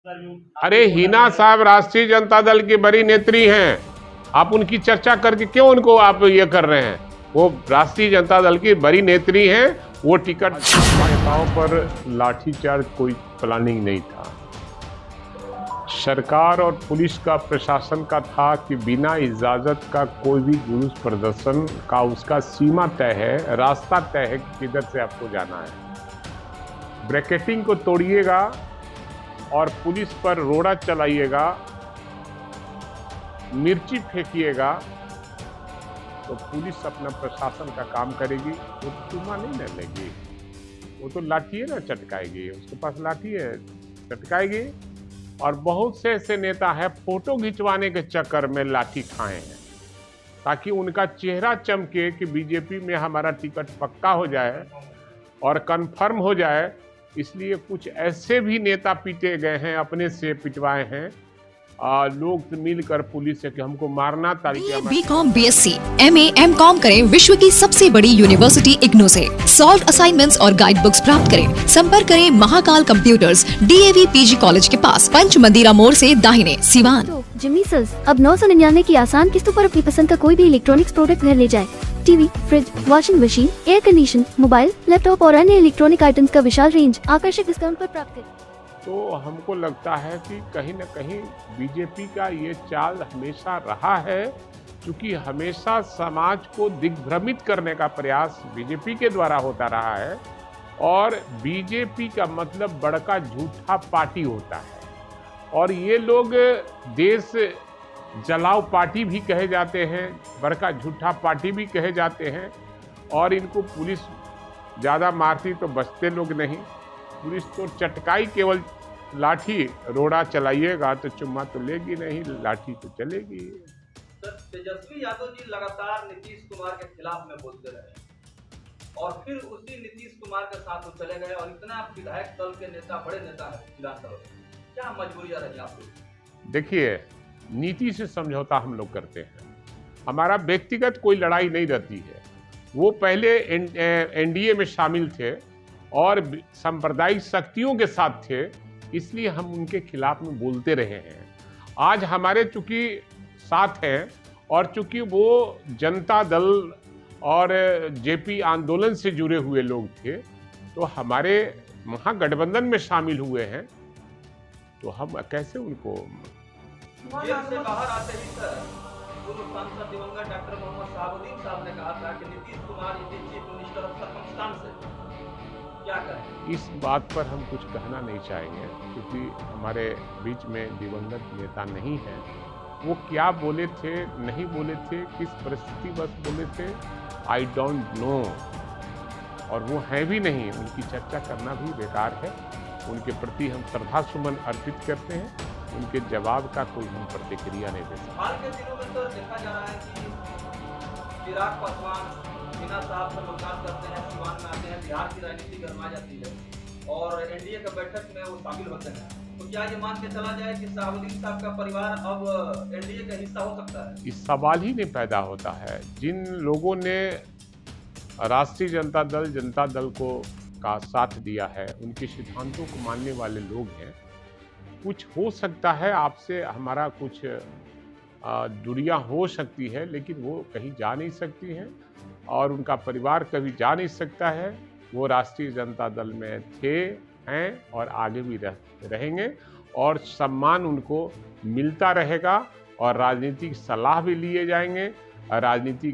अरे हिना साहब राष्ट्रीय जनता दल की बड़ी नेत्री हैं, आप उनकी चर्चा करके क्यों उनको आप ये कर रहे हैं? वो राष्ट्रीय जनता दल की बड़ी नेत्री हैं, वो टिकट नेताओं पर लाठीचार्ज कोई प्लानिंग नहीं था। सरकार और पुलिस का प्रशासन का था कि बिना इजाजत का कोई भी जुलूस प्रदर्शन का उसका सीमा तय है, रास्ता तय है कि किधर से आपको जाना है। ब्रैकेटिंग को तोड़िएगा और पुलिस पर रोड़ा चलाइएगा, मिर्ची फेंकिएगा, तो पुलिस अपना प्रशासन का काम करेगी। वो चूमा नहीं न लेगी, वो तो लाठी है ना चटकाएगी, उसके पास लाठी है चटकाएगी। और बहुत से ऐसे नेता है फोटो खिंचवाने के चक्कर में लाठी खाए हैं ताकि उनका चेहरा चमके कि बीजेपी में हमारा टिकट पक्का हो जाए और कंफर्म हो जाए। इसलिए कुछ ऐसे भी नेता पीटे गए हैं, अपने से पिटवाए हैं लोग मिलकर पुलिस से कि हमको मारना ताकि बीकॉम, बीएससी, एमए, एमकॉम करें विश्व की सबसे बड़ी यूनिवर्सिटी इग्नू से। सॉल्व असाइनमेंट्स और गाइड बुक्स प्राप्त करें। संपर्क करें Mahakal computers, DAV PG college के पास, पंच मंदिरा मोड़ से दाहिने, सिवान। तो जिमी सेल्स अब 999 की आसान किस्तों पर अपनी पसंद का कोई भी इलेक्ट्रॉनिक्स प्रोडक्ट घर ले जाए। TV, fridge, washing machine, air condition, mobile, laptop और अन्य इलेक्ट्रॉनिक आइटम्स का विशाल रेंज आकर्षक डिस्काउंट पर प्राप्त करें। तो हमको लगता है कि कहीं न कहीं बीजेपी का ये चाल हमेशा रहा है, क्योंकि हमेशा समाज को दिग्भ्रमित करने का प्रयास बीजेपी के द्वारा होता रहा है। और बीजेपी का मतलब बड़का झूठा पार्टी होता है, और ये लोग देश जलाओ पार्टी भी कहे जाते हैं, बड़का झूठा पार्टी भी कहे जाते हैं। और इनको पुलिस ज़्यादा मारती तो बचते लोग नहीं, पुलिस तो चटकाई, केवल लाठी रोड़ा चलाइएगा तो चुम्मा तो लेगी नहीं, लाठी तो चलेगी। सर, तेजस्वी यादव जी लगातार नीतीश कुमार के खिलाफ में बोलते रहे और फिर उसी नीतीश कुमार के साथ वो चले गए, और इतना विधायक दल के नेता, बड़े नेता है विधानसभा में, क्या मजबूरियां रही आपको? देखिए, नीति से समझौता हम लोग करते हैं, हमारा व्यक्तिगत कोई लड़ाई नहीं रहती है। वो पहले एनडीए में शामिल थे और सांप्रदायिक शक्तियों के साथ थे, इसलिए हम उनके खिलाफ में बोलते रहे हैं। आज हमारे चूंकि साथ हैं, और चूंकि वो जनता दल और जेपी आंदोलन से जुड़े हुए लोग थे, तो हमारे महागठबंधन में शामिल हुए हैं, तो हम कैसे उनको जेल से बाहर आते ही सर पूर्व सांसद दिवंगत डॉक्टर मोहम्मद शहाबुद्दीन साहब ने कहा था कि Nitish Kumar is chief minister of circumstance है, क्या करें? इस बात पर हम कुछ कहना नहीं चाहेंगे, क्योंकि हमारे बीच में दिवंगत नेता नहीं है। वो क्या बोले थे, नहीं बोले थे, किस परिस्थिति बस बोले थे, आई डोंट नो। और वो हैं भी नहीं, उनकी चर्चा करना भी बेकार है। उनके प्रति हम श्रद्धा सुमन अर्पित करते हैं, उनके जवाब का कोई हम प्रतिक्रिया नहीं दे सकते। हाल के दिनों में तो देखा जा रहा है कि चिराग पासवान हिना साहब से मुलाकात करते हैं, सिवान में आते हैं, बिहार की राजनीति गरमा जाती है और एनडीए की बैठक में वो शामिल होते हैं। तो क्या ये मान के चला जाए कि शहाबुद्दीन साहब का परिवार अब एनडीए का हिस्सा हो सकता है? इस सवाल ही नहीं पैदा होता है। जिन लोगों ने राष्ट्रीय जनता दल को का साथ दिया है, उनके सिद्धांतों को मानने वाले लोग हैं। कुछ हो सकता है, आपसे हमारा कुछ दूरियां हो सकती है, लेकिन वो कहीं जा नहीं सकती हैं और उनका परिवार कभी जा नहीं सकता है। वो राष्ट्रीय जनता दल में थे, हैं और आगे भी रहेंगे, और सम्मान उनको मिलता रहेगा, और राजनीतिक सलाह भी लिए जाएंगे, और राजनीति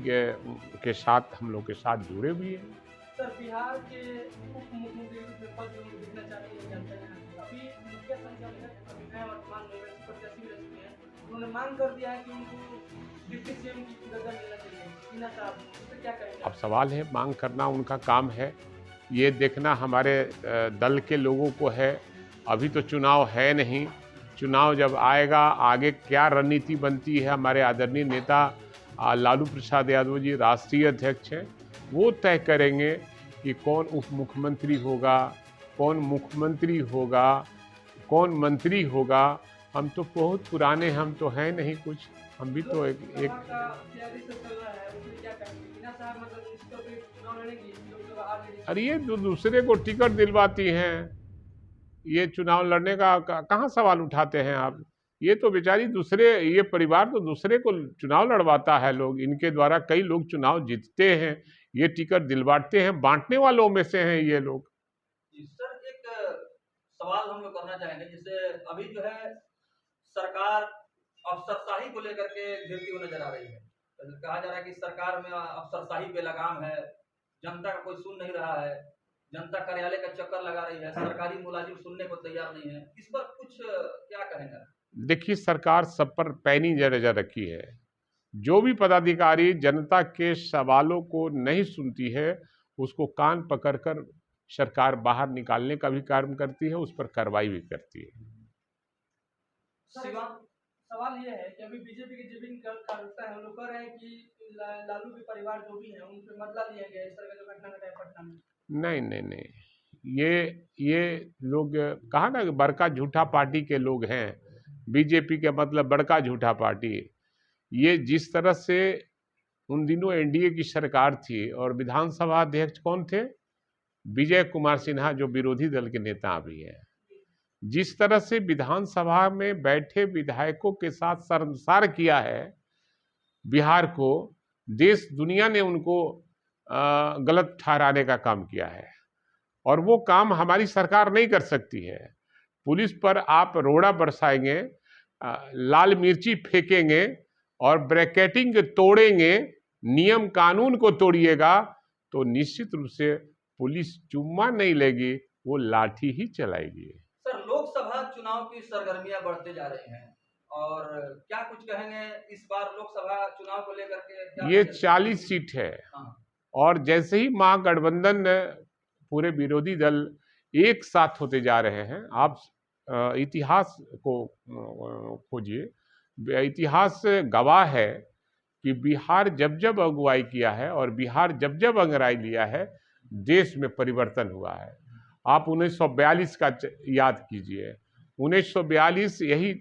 के साथ हम लोग के साथ जुड़े भी हैं। सर, बिहार के उप मुख्यमंत्री के पद जो देखना चाहते हैं, जानते हैं, अभी मुख्य संचालक अभिनय वर्तमान में प्रत्याशी रह चुके हैं, उन्होंने मांग कर दिया है कि उनको डिप्टी सीएम की दर्जा मिलना चाहिए। हिना साहब, इस पर क्या कहेंगे? अब सवाल है, मांग करना उनका काम है, ये देखना हमारे दल के लोगों को है। अभी तो चुनाव है नहीं, चुनाव जब आएगा, आगे क्या रणनीति बनती है, हमारे आदरणीय नेता लालू प्रसाद यादव जी राष्ट्रीय अध्यक्ष हैं, वो तय करेंगे कि कौन उप मुख्यमंत्री होगा, कौन मुख्यमंत्री होगा, कौन मंत्री होगा। हम तो बहुत पुराने, हम तो हैं नहीं कुछ, हम भी तो एक अरे ये दूसरे को टिकट दिलवाती हैं, ये चुनाव लड़ने का कहाँ सवाल उठाते हैं आप? ये तो बेचारी दूसरे, ये परिवार तो दूसरे को चुनाव लड़वाता है लोग, इनके द्वारा कई लोग चुनाव जीतते हैं, ये टिकट दिलवाते हैं, बांटने वालों में से हैं ये लोग। सर एक सवाल हम लोग करना चाहेंगे, जैसे अभी जो है सरकार अफसरशाही को लेकर के घिरती हुई नजर आ रही है। कहा जा रहा है कि सरकार में अफसरशाही बेलगाम है, जनता का कोई सुन नहीं रहा है, जनता कार्यालय का चक्कर लगा रही है, सरकारी मुलाजिम सुनने को तैयार नहीं है। इस पर कुछ क्या कहेंगे? देखिए, सरकार सब पर पैनी नजर रखी है। जो भी पदाधिकारी जनता के सवालों को नहीं सुनती है, उसको कान पकड़कर सरकार बाहर निकालने का भी कार्य करती है, उस पर कार्रवाई भी करती है। सवाल ये है कि अभी बीजेपी के जो भी कार्यकर्ता है, लोग कह रहे हैं कि लालू के परिवार जो भी है उन पे बदला लिया गया इस तरह का घटना घटा है पटना में। नहीं, ये लोग कहा ना कि बड़का झूठा पार्टी के लोग हैं। बीजेपी के मतलब बड़का झूठा पार्टी। ये जिस तरह से उन दिनों एनडीए की सरकार थी और विधानसभा अध्यक्ष कौन थे? विजय कुमार सिन्हा, जो विरोधी दल के नेता भी हैं। जिस तरह से विधानसभा में बैठे विधायकों के साथ शर्मसार किया है बिहार को, देश दुनिया ने उनको गलत ठहराने का काम किया है, और वो काम हमारी सरकार नहीं कर सकती है। पुलिस पर आप रोड़ा बरसाएंगे, लाल मिर्ची फेंकेंगे और ब्रैकेटिंग तोड़ेंगे, नियम कानून को तोड़िएगा, तो निश्चित रूप से पुलिस चुम्मा नहीं लेगी, वो लाठी ही चलाएगी। सर, लोकसभा चुनाव की सरगर्मियां बढ़ते जा रही हैं, और क्या कुछ कहेंगे इस बार लोकसभा चुनाव को लेकर के? ये 40 सीट है। और जैसे ही महागठबंधन पूरे विरोधी दल एक साथ होते जा रहे हैं, आप इतिहास को खोजिए, इतिहास गवाह है कि बिहार जब जब अगुवाई किया है और बिहार जब जब अंगड़ाई लिया है, देश में परिवर्तन हुआ है। आप 1942 का याद कीजिए। 1942 यही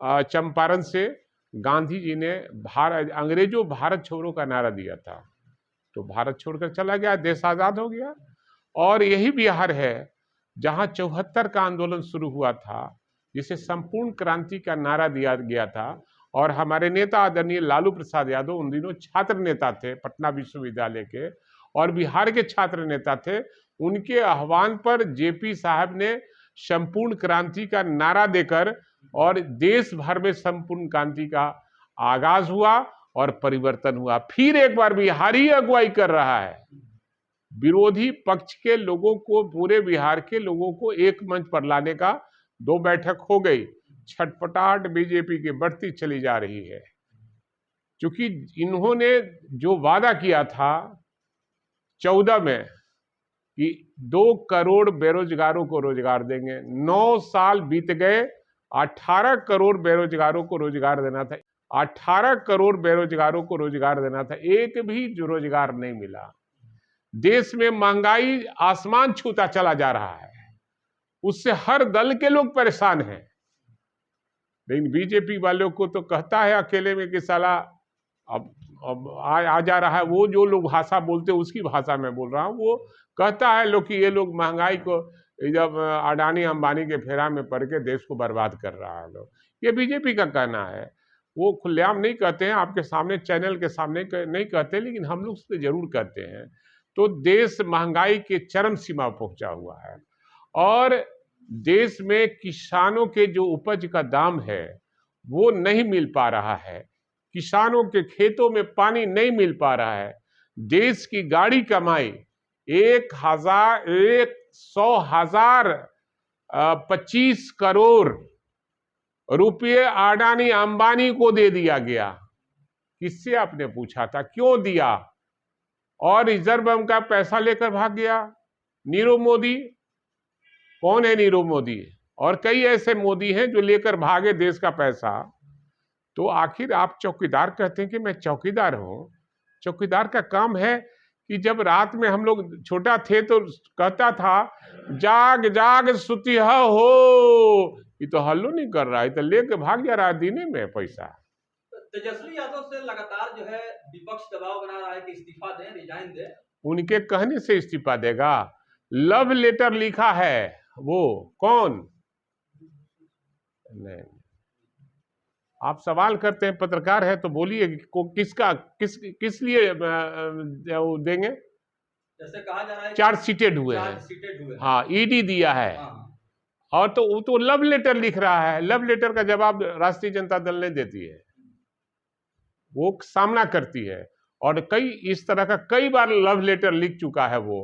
चंपारण से गांधी जी ने अंग्रेजों भारत छोड़ो का नारा दिया था, तो भारत छोड़कर चला गया, देश आजाद हो गया। और यही बिहार है जहां 74 का आंदोलन शुरू हुआ था, जिसे संपूर्ण क्रांति का नारा दिया गया था, और हमारे नेता आदरणीय लालू प्रसाद यादव उन दिनों छात्र नेता थे पटना विश्वविद्यालय के, और बिहार के छात्र नेता थे। उनके आह्वान पर जेपी साहब ने संपूर्ण क्रांति का नारा देकर, और देश भर में संपूर्ण क्रांति का आगाज हुआ और परिवर्तन हुआ। फिर एक बार बिहार ही अगुवाई कर रहा है। विरोधी पक्ष के लोगों को, पूरे बिहार के लोगों को एक मंच पर लाने का 2 बैठक हो गई। छटपटाहट बीजेपी की बढ़ती चली जा रही है, क्योंकि इन्होंने जो वादा किया था 14 में कि 2 करोड़ बेरोजगारों को रोजगार देंगे, 9 साल बीत गए, 18 करोड़ बेरोजगारों को रोजगार देना था। 18 करोड़ बेरोजगारों को रोजगार देना था, एक भी जो रोजगार नहीं मिला। देश में महंगाई आसमान छूता चला जा रहा है, उससे हर दल के लोग परेशान हैं। लेकिन बीजेपी वालों को तो कहता है अकेले में कि साला अब आ जा रहा है। वो जो लोग भाषा बोलते हैं उसकी भाषा में बोल रहा हूँ। वो कहता है लोग कि ये लोग महंगाई को, जब अडानी अंबानी के फेरा में पड़ के देश को बर्बाद कर रहा है लोग, ये बीजेपी का कहना है। वो खुलेआम नहीं कहते हैं, आपके सामने चैनल के सामने नहीं कहते, लेकिन हम लोग उससे जरूर कहते हैं। तो देश महंगाई के चरम सीमा पहुंचा हुआ है, और देश में किसानों के जो उपज का दाम है वो नहीं मिल पा रहा है, किसानों के खेतों में पानी नहीं मिल पा रहा है। देश की गाड़ी कमाई 25 करोड़ रुपये अडानी अंबानी को दे दिया गया। किससे आपने पूछा था, क्यों दिया? और रिजर्व बैंक का पैसा लेकर भाग गया नीरव मोदी। कौन है नीरव मोदी? और कई ऐसे मोदी हैं जो लेकर भागे देश का पैसा। तो आखिर आप चौकीदार कहते हैं कि मैं चौकीदार हूं। चौकीदार का काम है कि जब रात में हम लोग छोटा थे तो कहता था जाग जाग सुतिह हो, ये तो हल्लो नहीं कर रहा है, तो लेके भाग जा रहा है दिन में पैसा। तेजस्वी यादव से लगातार जो है विपक्ष दबाव बना रहा है कि इस्तीफा दें, रिजाइन दें। उनके कहने से इस्तीफा देगा? लव लेटर लिखा है वो कौन? नहीं, आप सवाल करते हैं, पत्रकार है तो बोलिए किस लिए वो देंगे? जैसे कहा जा रहा है चार्ज सीटेड हुए हैं। हाँ, ईडी दिया है। और तो वो तो लव लेटर लिख रहा है, लव लेटर का जवाब राष्ट्रीय जनता दल ने देती है, वो सामना करती है। और इस तरह का कई बार लव लेटर लिख चुका है वो,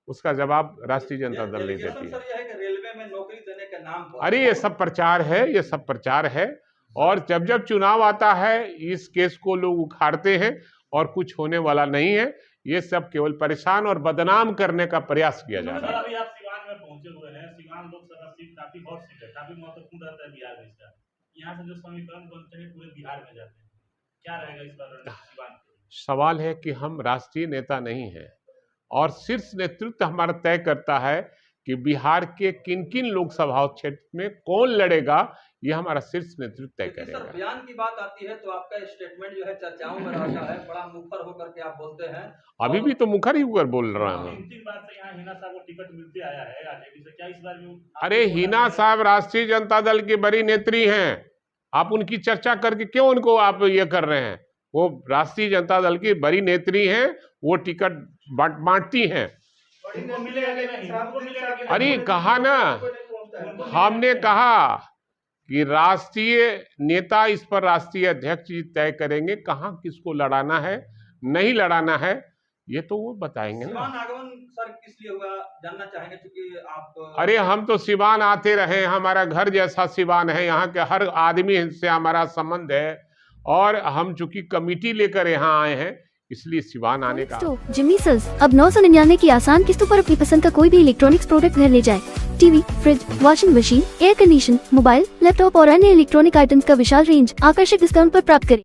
उसका जवाब राष्ट्रीय जनता दल नहीं देती है। रेलवे में नौकरी देने के नाम पर अरे ये सब प्रचार है, ये सब प्रचार है। और जब जब चुनाव आता है इस केस को लोग उखाड़ते हैं और कुछ होने वाला नहीं है। ये सब केवल परेशान और बदनाम करने का प्रयास किया जा रहा है। अभी आप सिवान में पहुंचे हुए हैं। सिवान लोकसभा सीट काफी हॉट सीट है, काफी महत्वपूर्ण रहता है बिहार में इसका। यहाँ से जो समीकरण बनते हैं पूरे बिहार में जाते हैं, क्या रहेगा इस बार सिवान? सवाल है कि हम राष्ट्रीय नेता नहीं हैं और शीर्ष नेतृत्व हमारा तय करता है कि बिहार के किन किन लोकसभा क्षेत्र में कौन लड़ेगा, ये हमारा शीर्ष नेतृत्व तय करेगा। सर, बयान की बात आती है तो आपका स्टेटमेंट जो है चर्चाओं में रहता है, बड़ा मुखर होकर के आप बोलते हैं। अभी भी तो मुखर ही होकर बोल रहा हूँ। 3 बार से यहाँ हिना साहब को टिकट मिलते आया है आरजेडी से, क्या इस बार भी? अरे हिना साहब राष्ट्रीय जनता दल की बड़ी नेत्री हैं, आप उनकी चर्चा करके क्यों उनको आप ये कर रहे हैं? वो राष्ट्रीय जनता दल की बड़ी नेत्री हैं, वो टिकट बांटती हैं। अरे कहा ना, हमने कहा कि राष्ट्रीय नेता इस पर राष्ट्रीय अध्यक्ष जी तय करेंगे, कहां किसको लड़ाना है नहीं लड़ाना है, ये तो वो बताएंगे ना। आगमन सर किस लिए हुआ जानना चाहेंगे, क्योंकि आप अरे हम तो सिवान आते रहे, हमारा घर जैसा सिवान है, यहाँ के हर आदमी से हमारा संबंध है। और हम चूंकि कमेटी लेकर यहाँ आए हैं, इसलिए सिवान आने का। जिम्मी सेल्स अब 999 की आसान किस्तों पर अपनी पसंद का कोई भी इलेक्ट्रॉनिक्स प्रोडक्ट घर ले जाए। TV, fridge, washing machine, air condition, mobile, laptop और अन्य इलेक्ट्रॉनिक आइटम्स का विशाल रेंज आकर्षक डिस्काउंट पर प्राप्त करें।